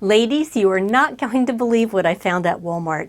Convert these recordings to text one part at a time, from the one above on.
Ladies, you are not going to believe what I found at Walmart.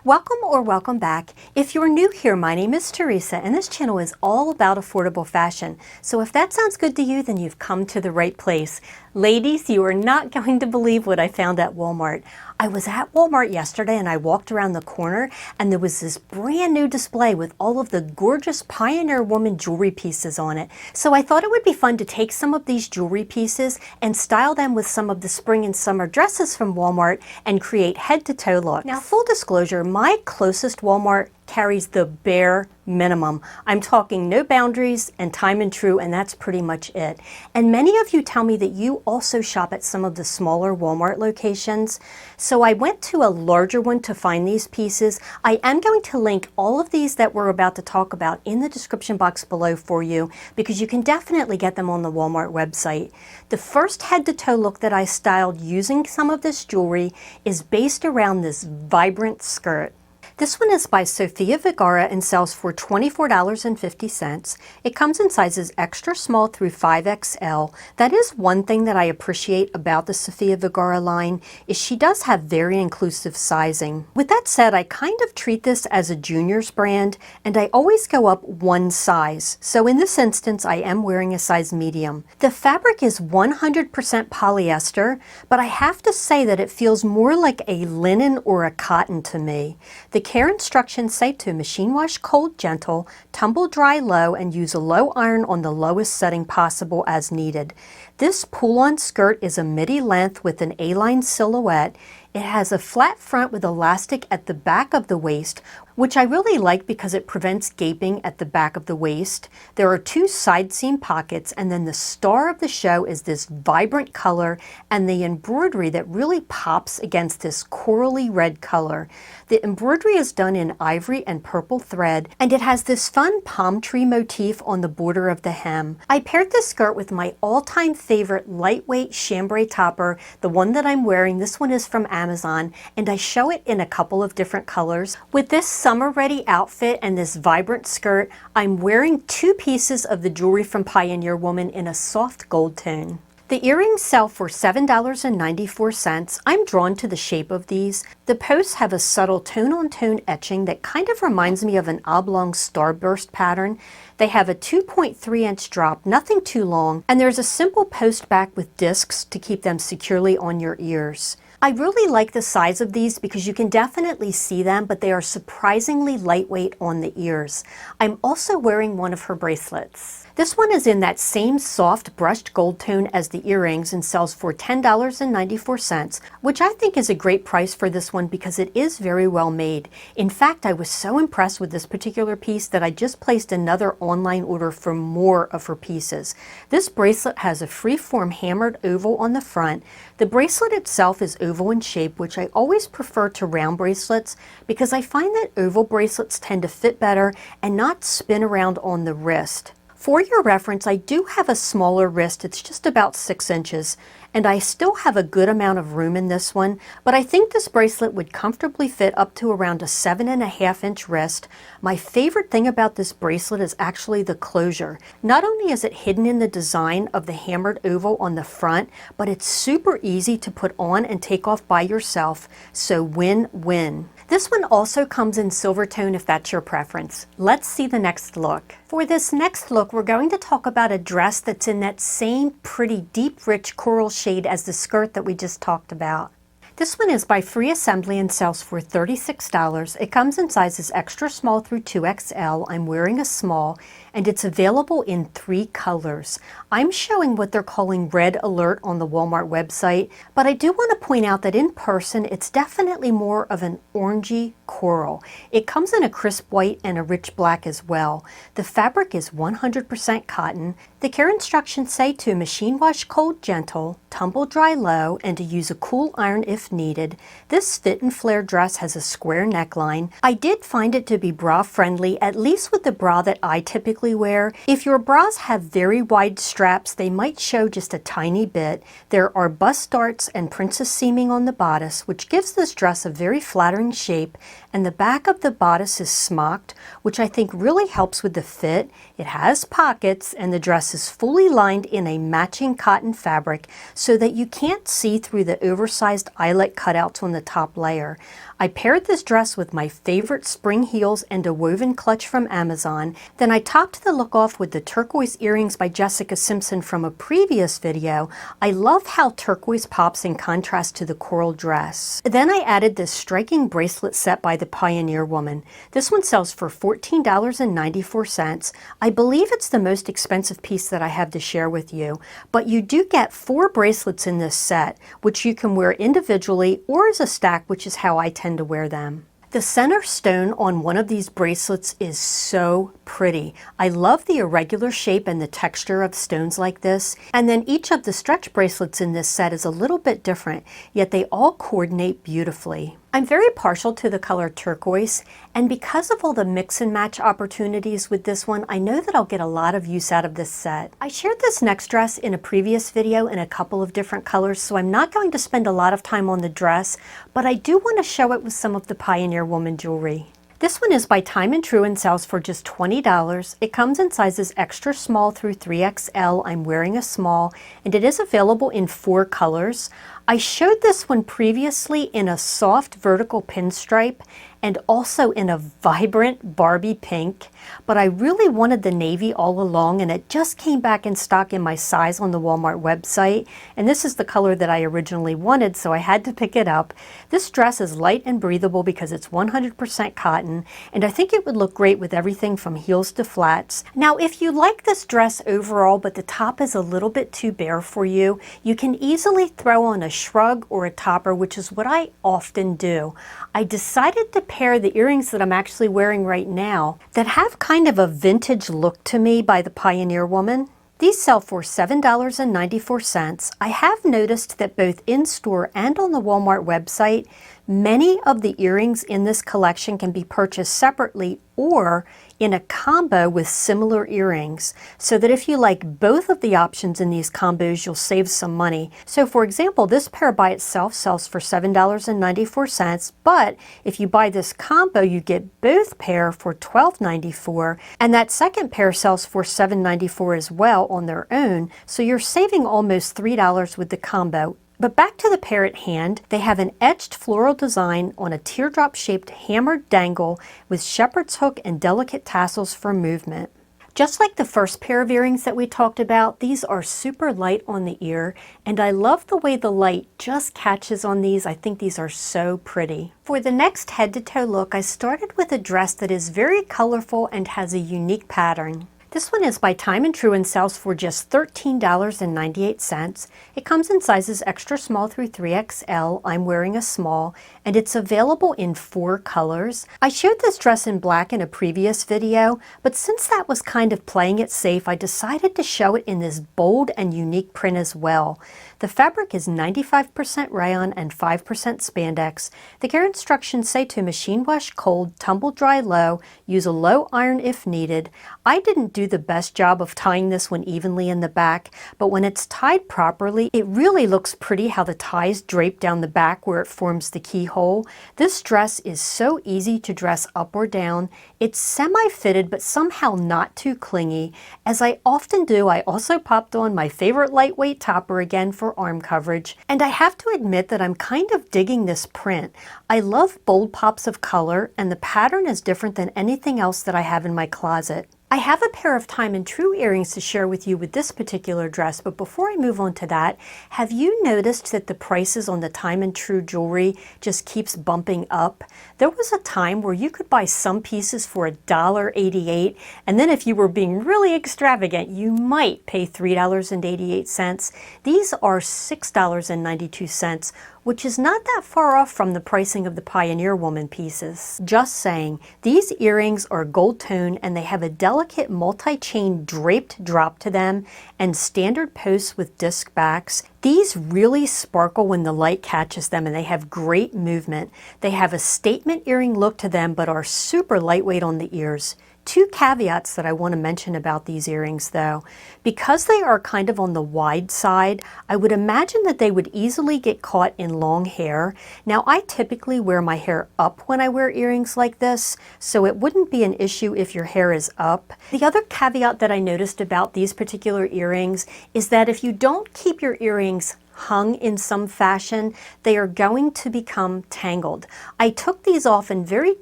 Welcome or welcome back. If you're new here, my name is Theresa and this channel is all about affordable fashion. So if that sounds good to you, then you've come to the right place. Ladies, you are not going to believe what I found at Walmart. I was at Walmart yesterday and I walked around the corner and there was this brand new display with all of the gorgeous Pioneer Woman jewelry pieces on it. So I thought it would be fun to take some of these jewelry pieces and style them with some of the spring and summer dresses from Walmart and create head-to-toe looks. Now, full disclosure, my closest Walmart carries the bare minimum. I'm talking no boundaries and time and true, and that's pretty much it. And many of you tell me that you also shop at some of the smaller Walmart locations. So I went to a larger one to find these pieces. I am going to link all of these that we're about to talk about in the description box below for you, because you can definitely get them on the Walmart website. The first head-to-toe look that I styled using some of this jewelry is based around this vibrant skirt. This one is by Sofia Vergara and sells for $24.50. It comes in sizes extra small through 5XL. That is one thing that I appreciate about the Sofia Vergara line, is she does have very inclusive sizing. With that said, I kind of treat this as a juniors brand, and I always go up one size. So in this instance, I am wearing a size medium. The fabric is 100% polyester, but I have to say that it feels more like a linen or a cotton to me. The care instructions say to machine wash cold gentle, tumble dry low, and use a low iron on the lowest setting possible as needed. This pull-on skirt is a midi length with an A-line silhouette. It has a flat front with elastic at the back of the waist, which I really like because it prevents gaping at the back of the waist. There are two side seam pockets, and then the star of the show is this vibrant color and the embroidery that really pops against this corally red color. The embroidery is done in ivory and purple thread, and it has this fun palm tree motif on the border of the hem. I paired this skirt with my all-time favorite lightweight chambray topper, the one that I'm wearing. This one is from Amazon, and I show it in a couple of different colors. With this summer-ready outfit and this vibrant skirt, I'm wearing two pieces of the jewelry from Pioneer Woman in a soft gold tone. The earrings sell for $7.94. I'm drawn to the shape of these. The posts have a subtle tone-on-tone etching that kind of reminds me of an oblong starburst pattern. They have a 2.3-inch drop, nothing too long, and there's a simple post back with discs to keep them securely on your ears. I really like the size of these because you can definitely see them, but they are surprisingly lightweight on the ears. I'm also wearing one of her bracelets. This one is in that same soft brushed gold tone as the earrings and sells for $10.94, which I think is a great price for this one because it is very well made. In fact, I was so impressed with this particular piece that I just placed another online order for more of her pieces. This bracelet has a free-form hammered oval on the front. The bracelet itself is oval in shape, which I always prefer to round bracelets because I find that oval bracelets tend to fit better and not spin around on the wrist. For your reference, I do have a smaller wrist. It's just about 6 inches, and I still have a good amount of room in this one, but I think this bracelet would comfortably fit up to around a 7.5-inch wrist. My favorite thing about this bracelet is actually the closure. Not only is it hidden in the design of the hammered oval on the front, but it's super easy to put on and take off by yourself, so win-win. This one also comes in silver tone if that's your preference. Let's see the next look. For this next look, we're going to talk about a dress that's in that same pretty deep, rich coral shade as the skirt that we just talked about. This one is by Free Assembly and sells for $36. It comes in sizes extra small through 2XL. I'm wearing a small, and it's available in 3 colors. I'm showing what they're calling Red Alert on the Walmart website, but I do want to point out that in person, it's definitely more of an orangey coral. It comes in a crisp white and a rich black as well. The fabric is 100% cotton. The care instructions say to machine wash cold gentle, tumble dry low, and to use a cool iron if needed. This fit and flare dress has a square neckline. I did find it to be bra friendly, at least with the bra that I typically typically wear. If your bras have very wide straps, they might show just a tiny bit. There are bust darts and princess seaming on the bodice, which gives this dress a very flattering shape, and the back of the bodice is smocked, which I think really helps with the fit. It has pockets, and the dress is fully lined in a matching cotton fabric so that you can't see through the oversized eyelet cutouts on the top layer. I paired this dress with my favorite spring heels and a woven clutch from Amazon. Then I topped the look off with the turquoise earrings by Jessica Simpson from a previous video. I love how turquoise pops in contrast to the coral dress. Then I added this striking bracelet set by the Pioneer Woman. This one sells for $14.94. I believe it's the most expensive piece that I have to share with you, but you do get 4 bracelets in this set, which you can wear individually or as a stack, which is how I tend to wear them. The center stone on one of these bracelets is so pretty. I love the irregular shape and the texture of stones like this. And then each of the stretch bracelets in this set is a little bit different, yet they all coordinate beautifully. I'm very partial to the color turquoise, and because of all the mix and match opportunities with this one, I know that I'll get a lot of use out of this set. I shared this next dress in a previous video in a couple of different colors, so I'm not going to spend a lot of time on the dress, but I do want to show it with some of the Pioneer Woman jewelry. This one is by THRU and sells for just $20. It comes in sizes extra small through 3XL. I'm wearing a small, and it is available in 4 colors. I showed this one previously in a soft vertical pinstripe and also in a vibrant Barbie pink, but I really wanted the navy all along, and it just came back in stock in my size on the Walmart website, and this is the color that I originally wanted, so I had to pick it up. This dress is light and breathable because it's 100% cotton, and I think it would look great with everything from heels to flats. Now, if you like this dress overall, but the top is a little bit too bare for you, you can easily throw on a shrug or a topper, which is what I often do. I decided to pair the earrings that I'm actually wearing right now that have kind of a vintage look to me by the Pioneer Woman. These sell for $7.94. I have noticed that both in-store and on the Walmart website, many of the earrings in this collection can be purchased separately or in a combo with similar earrings, so that if you like both of the options in these combos, you'll save some money. So for example, this pair by itself sells for $7.94, but if you buy this combo, you get both pair for $12.94, and that second pair sells for $7.94 as well on their own, so you're saving almost $3 with the combo. But back to the pair at hand, they have an etched floral design on a teardrop-shaped hammered dangle with shepherd's hook and delicate tassels for movement. Just like the first pair of earrings that we talked about, these are super light on the ear, and I love the way the light just catches on these. I think these are so pretty. For the next head-to-toe look, I started with a dress that is very colorful and has a unique pattern. This one is by THRU and sells for just $13.98. It comes in sizes extra small through 3XL. I'm wearing a small, and it's available in 4 colors. I showed this dress in black in a previous video, but since that was kind of playing it safe, I decided to show it in this bold and unique print as well. The fabric is 95% rayon and 5% spandex. The care instructions say to machine wash cold, tumble dry low, use a low iron if needed. I didn't do the best job of tying this one evenly in the back, but when it's tied properly, it really looks pretty how the ties drape down the back where it forms the keyhole. This dress is so easy to dress up or down. It's semi-fitted but somehow not too clingy. As I often do, I also popped on my favorite lightweight topper again for arm coverage, and I have to admit that I'm kind of digging this print. I love bold pops of color, and the pattern is different than anything else that I have in my closet. I have a pair of THRU earrings to share with you with this particular dress, but before I move on to that, have you noticed that the prices on the THRU jewelry just keeps bumping up? There was a time where you could buy some pieces for $1.88, and then if you were being really extravagant, you might pay $3.88. These are $6.92, which is not that far off from the pricing of the Pioneer Woman pieces. Just saying, these earrings are gold tone and they have a delicate multi-chain draped drop to them and standard posts with disc backs. These really sparkle when the light catches them, and they have great movement. They have a statement earring look to them but are super lightweight on the ears. Two caveats that I want to mention about these earrings though. Because they are kind of on the wide side, I would imagine that they would easily get caught in long hair. Now I typically wear my hair up when I wear earrings like this, so it wouldn't be an issue if your hair is up. The other caveat that I noticed about these particular earrings is that if you don't keep your earrings hung in some fashion, they are going to become tangled. I took these off and very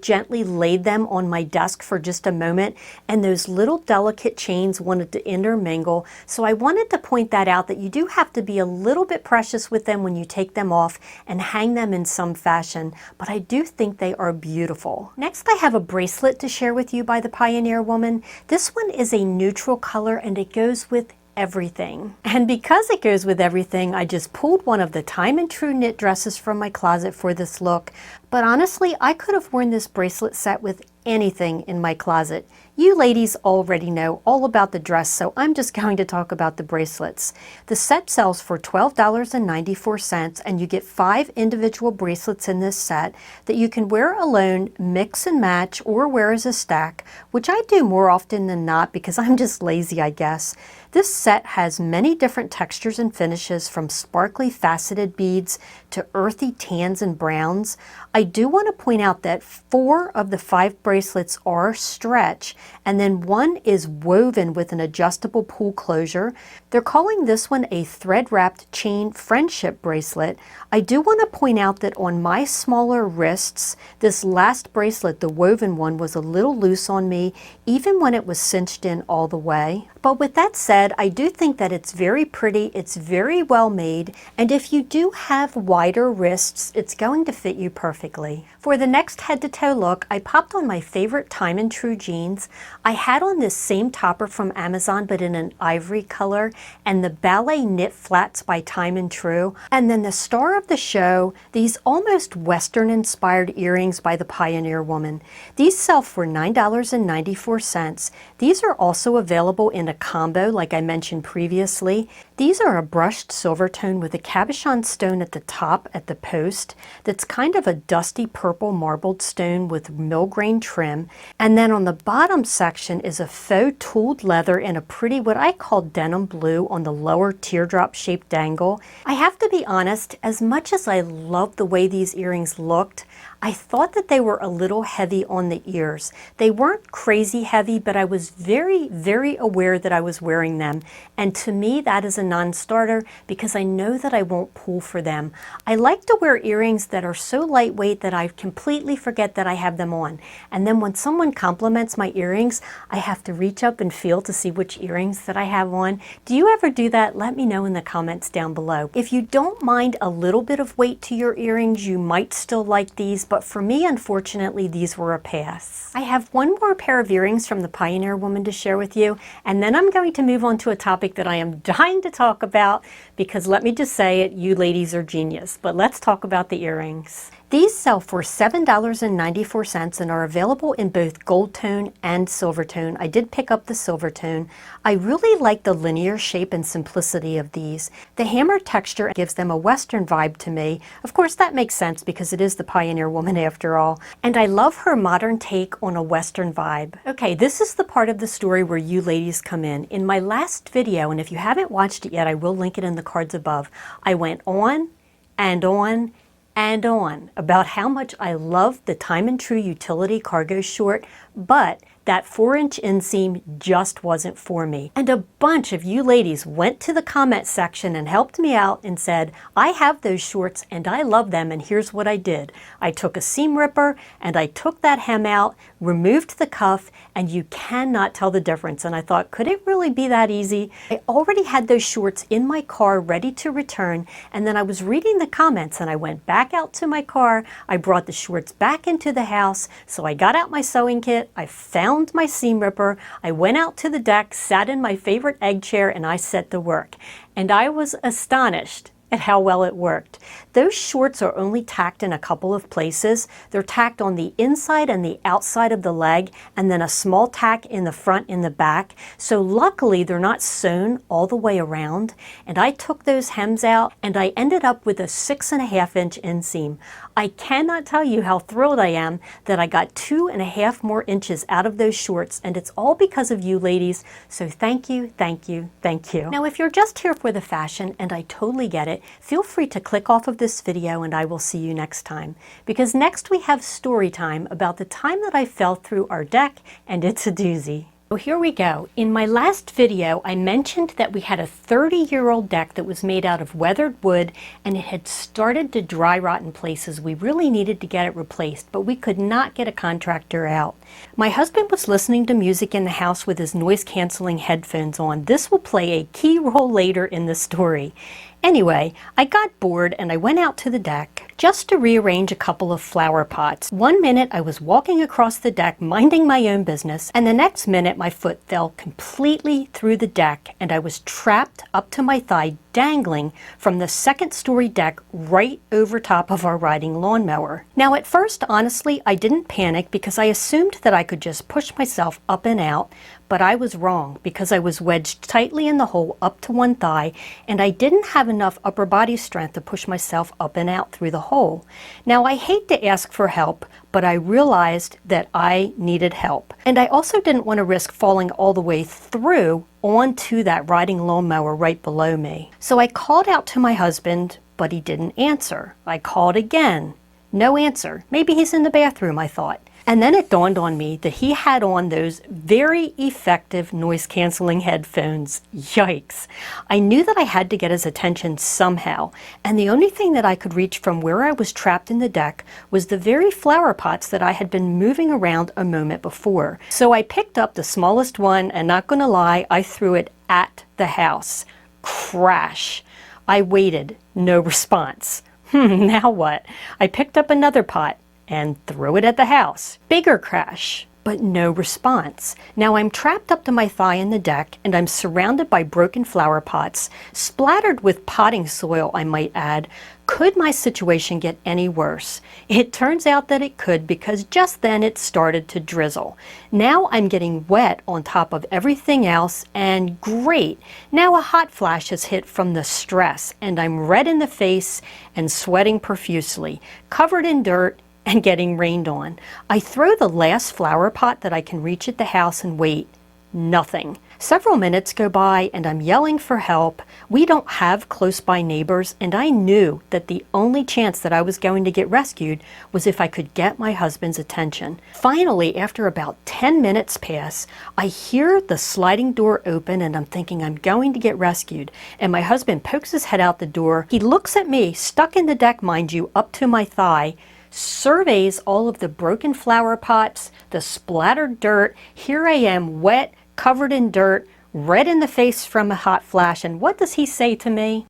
gently laid them on my desk for just a moment, and those little delicate chains wanted to intermingle. So I wanted to point that out, that you do have to be a little bit precious with them when you take them off and hang them in some fashion, but I do think they are beautiful. Next, I have a bracelet to share with you by the Pioneer Woman. This one is a neutral color and it goes with everything. And because it goes with everything, I just pulled one of the THRU knit dresses from my closet for this look. But honestly, I could have worn this bracelet set with anything in my closet. You ladies already know all about the dress, so I'm just going to talk about the bracelets. The set sells for $12.94, and you get 5 individual bracelets in this set that you can wear alone, mix and match, or wear as a stack, which I do more often than not because I'm just lazy, I guess. This set has many different textures and finishes, from sparkly faceted beads to earthy tans and browns. I do want to point out that 4 of the 5 bracelets are stretch, and then 1 is woven with an adjustable pull closure. They're calling this one a thread-wrapped chain friendship bracelet. I do want to point out that on my smaller wrists, this last bracelet, the woven one, was a little loose on me, even when it was cinched in all the way. But with that said, I do think that it's very pretty, it's very well made, and if you do have wider wrists, it's going to fit you perfectly. For the next head-to-toe look, I popped on my favorite THRU jeans. I had on this same topper from Amazon, but in an ivory color, and the Ballet knit flats by THRU. And then the star of the show, these almost Western-inspired earrings by the Pioneer Woman. These sell for $9.94. These are also available in a combo like I mentioned previously. These are a brushed silver tone with a cabochon stone at the top at the post that's kind of a dusty purple marbled stone with millgrain trim. And then on the bottom section is a faux tooled leather in a pretty, what I call denim blue, on the lower teardrop shaped dangle. I have to be honest, as much as I love the way these earrings looked, I thought that they were a little heavy on the ears. They weren't crazy heavy, but I was very, very aware that I was wearing them. And to me, that is a non-starter because I know that I won't pull for them. I like to wear earrings that are so lightweight that I completely forget that I have them on. And then when someone compliments my earrings, I have to reach up and feel to see which earrings that I have on. Do you ever do that? Let me know in the comments down below. If you don't mind a little bit of weight to your earrings, you might still like these. But for me, unfortunately, these were a pass. I have one more pair of earrings from the Pioneer Woman to share with you, and then I'm going to move on to a topic that I am dying to talk about because let me just say it, you ladies are genius. But let's talk about the earrings. These sell for $7.94 and are available in both gold tone and silver tone. I did pick up the silver tone. I really like the linear shape and simplicity of these. The hammer texture gives them a Western vibe to me. Of course, that makes sense because it is the Pioneer Woman after all. And I love her modern take on a Western vibe. Okay, this is the part of the story where you ladies come in. In my last video, and if you haven't watched it yet, I will link it in the cards above, I went on and on and on about how much I love the THRU utility cargo short, but that 4-inch inseam just wasn't for me. And a bunch of you ladies went to the comment section and helped me out and said, I have those shorts and I love them, and here's what I did. I took a seam ripper and I took that hem out, removed the cuff, and you cannot tell the difference. And I thought, could it really be that easy? I already had those shorts in my car ready to return, and then I was reading the comments and I went back out to my car. I brought the shorts back into the house, so I got out my sewing kit, I found my seam ripper, I went out to the deck, sat in my favorite egg chair, and I set to work. And I was astonished at how well it worked. Those shorts are only tacked in a couple of places. They're tacked on the inside and the outside of the leg, and then a small tack in the front and the back. So luckily they're not sewn all the way around. And I took those hems out and I ended up with a 6.5-inch inseam. I cannot tell you how thrilled I am that I got 2.5 more inches out of those shorts, and it's all because of you ladies. So thank you, thank you, thank you. Now if you're just here for the fashion, and I totally get it, feel free to click off of this video and I will see you next time. Because next we have story time about the time that I fell through our deck, and it's a doozy. So here we go. In my last video, I mentioned that we had a 30-year-old deck that was made out of weathered wood, and it had started to dry rot in places. We really needed to get it replaced, but we could not get a contractor out. My husband was listening to music in the house with his noise-canceling headphones on. This will play a key role later in the story. Anyway, I got bored and I went out to the deck just to rearrange a couple of flower pots. One minute I was walking across the deck minding my own business, and the next minute my foot fell completely through the deck and I was trapped up to my thigh, dangling from the second-story deck right over top of our riding lawnmower. Now at first, honestly, I didn't panic because I assumed that I could just push myself up and out, but I was wrong because I was wedged tightly in the hole up to one thigh, and I didn't have enough upper body strength to push myself up and out through the hole. Now I hate to ask for help, but I realized that I needed help. And I also didn't want to risk falling all the way through onto that riding lawnmower right below me. So I called out to my husband, but he didn't answer. I called again. No answer. Maybe he's in the bathroom, I thought. And then it dawned on me that he had on those very effective noise-canceling headphones. Yikes. I knew that I had to get his attention somehow, and the only thing that I could reach from where I was trapped in the deck was the very flower pots that I had been moving around a moment before. So I picked up the smallest one, and not gonna lie, I threw it at the house. Crash. I waited. No response. Now what? I picked up another pot and threw it at the house. Bigger crash, but no response. Now I'm trapped up to my thigh in the deck, and I'm surrounded by broken flower pots, splattered with potting soil, I might add. Could my situation get any worse? It turns out that it could, because just then it started to drizzle. Now I'm getting wet on top of everything else, and great, now a hot flash has hit from the stress, and I'm red in the face and sweating profusely, covered in dirt, and getting rained on. I throw the last flower pot that I can reach at the house and wait. Nothing. Several minutes go by and I'm yelling for help. We don't have close by neighbors, and I knew that the only chance that I was going to get rescued was if I could get my husband's attention. Finally, after about 10 minutes pass, I hear the sliding door open and I'm thinking I'm going to get rescued. And my husband pokes his head out the door. He looks at me, stuck in the deck, mind you, up to my thigh, surveys all of the broken flower pots, the splattered dirt. Here I am, wet, covered in dirt, red in the face from a hot flash, and what does he say to me?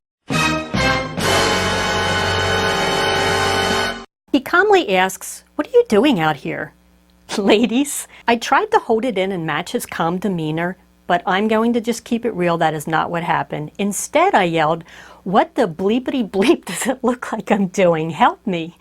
He calmly asks, "What are you doing out here?" Ladies, I tried to hold it in and match his calm demeanor, but I'm going to just keep it real. That is not what happened. Instead, I yelled, "What the bleepity bleep does it look like I'm doing? Help me."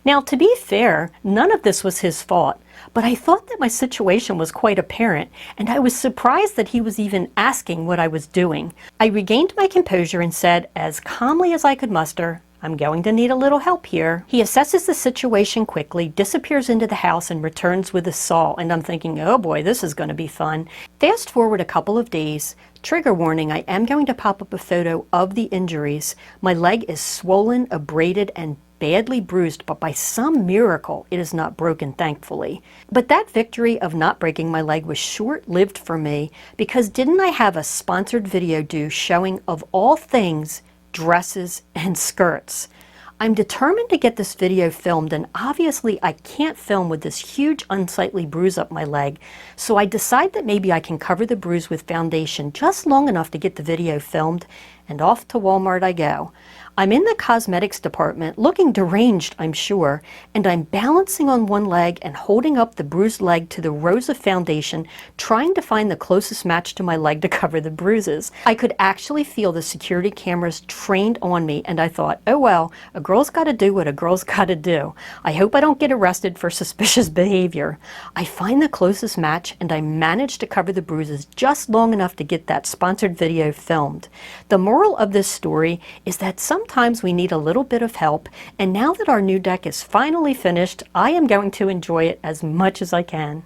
Now, to be fair, none of this was his fault, but I thought that my situation was quite apparent, and I was surprised that he was even asking what I was doing. I regained my composure and said, as calmly as I could muster, "I'm going to need a little help here." He assesses the situation quickly, disappears into the house, and returns with a saw, and I'm thinking, oh boy, this is going to be fun. Fast forward a couple of days. Trigger warning, I am going to pop up a photo of the injuries. My leg is swollen, abraded, and badly bruised, but by some miracle it is not broken, thankfully. But that victory of not breaking my leg was short-lived for me, because didn't I have a sponsored video due showing, of all things, dresses and skirts? I'm determined to get this video filmed, and obviously I can't film with this huge unsightly bruise up my leg, so I decide that maybe I can cover the bruise with foundation just long enough to get the video filmed, and off to Walmart I go. I'm in the cosmetics department, looking deranged, I'm sure, and I'm balancing on one leg and holding up the bruised leg to the rows of foundation, trying to find the closest match to my leg to cover the bruises. I could actually feel the security cameras trained on me, and I thought, oh well, a girl's gotta do what a girl's gotta do. I hope I don't get arrested for suspicious behavior. I find the closest match, and I manage to cover the bruises just long enough to get that sponsored video filmed. The moral of this story is that sometimes we need a little bit of help, and now that our new deck is finally finished, I am going to enjoy it as much as I can.